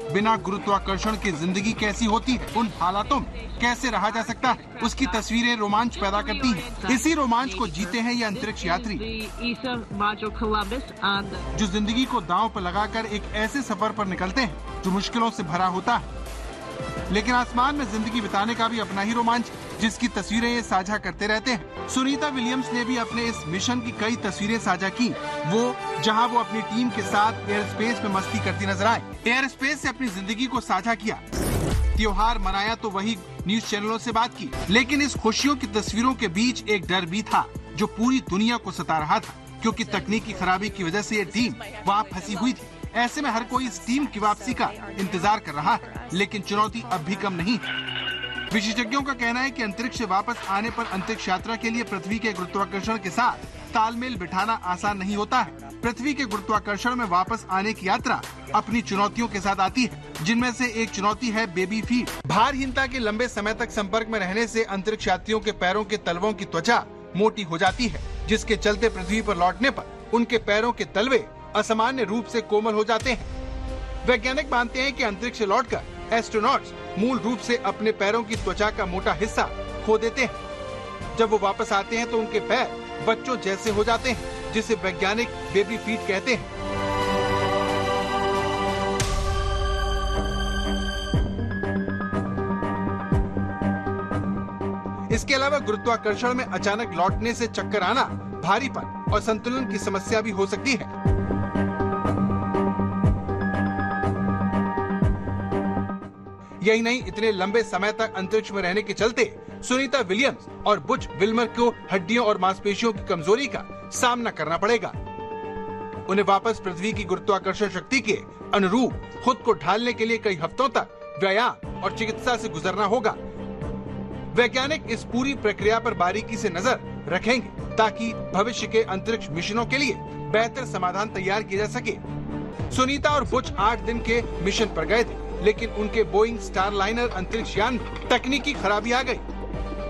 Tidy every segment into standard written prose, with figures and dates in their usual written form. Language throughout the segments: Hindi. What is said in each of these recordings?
बिना गुरुत्वाकर्षण की जिंदगी कैसी होती है, उन हालातों में कैसे रहा जा सकता है, उसकी तस्वीरें रोमांच पैदा करती हैं। इसी रोमांच को जीते हैं ये अंतरिक्ष यात्री, जो जिंदगी को दांव पर लगाकर एक ऐसे सफर पर निकलते हैं जो मुश्किलों से भरा होता है। लेकिन आसमान में जिंदगी बिताने का भी अपना ही रोमांच, जिसकी तस्वीरें ये साझा करते रहते हैं। सुनीता विलियम्स ने भी अपने इस मिशन की कई तस्वीरें साझा की, जहां वो अपनी टीम के साथ एयर स्पेस में मस्ती करती नजर आए। एयर स्पेस से अपनी जिंदगी को साझा किया, त्योहार मनाया तो वही न्यूज चैनलों से बात की। लेकिन इस खुशियों की तस्वीरों के बीच एक डर भी था जो पूरी दुनिया को सता रहा था, क्योंकि तकनीकी खराबी की वजह से ये टीम वहाँ फंसी हुई थी। ऐसे में हर कोई इस टीम की वापसी का इंतजार कर रहा है, लेकिन चुनौती अब भी कम नहीं है। विशेषज्ञों का कहना है कि अंतरिक्ष से वापस आने पर अंतरिक्ष यात्रा के लिए पृथ्वी के गुरुत्वाकर्षण के साथ तालमेल बिठाना आसान नहीं होता है। पृथ्वी के गुरुत्वाकर्षण में वापस आने की यात्रा अपनी चुनौतियों के साथ आती है, जिनमें से एक चुनौती है बेबी फीट। भारहीनता के लंबे समय तक संपर्क में रहने से अंतरिक्ष यात्रियों के पैरों के तलवों की त्वचा मोटी हो जाती है, जिसके चलते पृथ्वी पर लौटने पर उनके पैरों के तलवे असामान्य रूप से कोमल हो जाते हैं। वैज्ञानिक मानते हैं कि अंतरिक्ष से लौटकर एस्ट्रोनॉट्स मूल रूप से अपने पैरों की त्वचा का मोटा हिस्सा खो देते हैं। जब वो वापस आते हैं तो उनके पैर बच्चों जैसे हो जाते हैं, जिसे वैज्ञानिक बेबी फीट कहते हैं। इसके अलावा गुरुत्वाकर्षण में अचानक लौटने से चक्कर आना, भारीपन और संतुलन की समस्या भी हो सकती है। यही नहीं, इतने लंबे समय तक अंतरिक्ष में रहने के चलते सुनीता विलियम्स और बुच विल्मर को हड्डियों और मांसपेशियों की कमजोरी का सामना करना पड़ेगा। उन्हें वापस पृथ्वी की गुरुत्वाकर्षण शक्ति के अनुरूप खुद को ढालने के लिए कई हफ्तों तक व्यायाम और चिकित्सा से गुजरना होगा। वैज्ञानिक इस पूरी प्रक्रिया पर बारीकी से नजर रखेंगे ताकि भविष्य के अंतरिक्ष मिशनों के लिए बेहतर समाधान तैयार किया जा सके। सुनीता और बुच 8 दिन के मिशन पर गए थे, लेकिन उनके बोइंग स्टारलाइनर अंतरिक्ष यान में तकनीकी खराबी आ गई,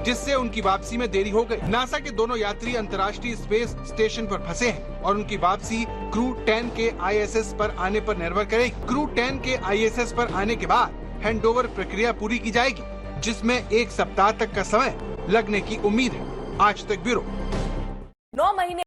जिससे उनकी वापसी में देरी हो गई। नासा के दोनों यात्री अंतर्राष्ट्रीय स्पेस स्टेशन पर फंसे हैं और उनकी वापसी क्रू 10 के ISS पर आने पर निर्भर करेगी। क्रू 10 के ISS पर आने के बाद हैंडओवर प्रक्रिया पूरी की जाएगी, जिसमें 1 सप्ताह तक का समय लगने की उम्मीद है। आज तक ब्यूरो। 9 महीने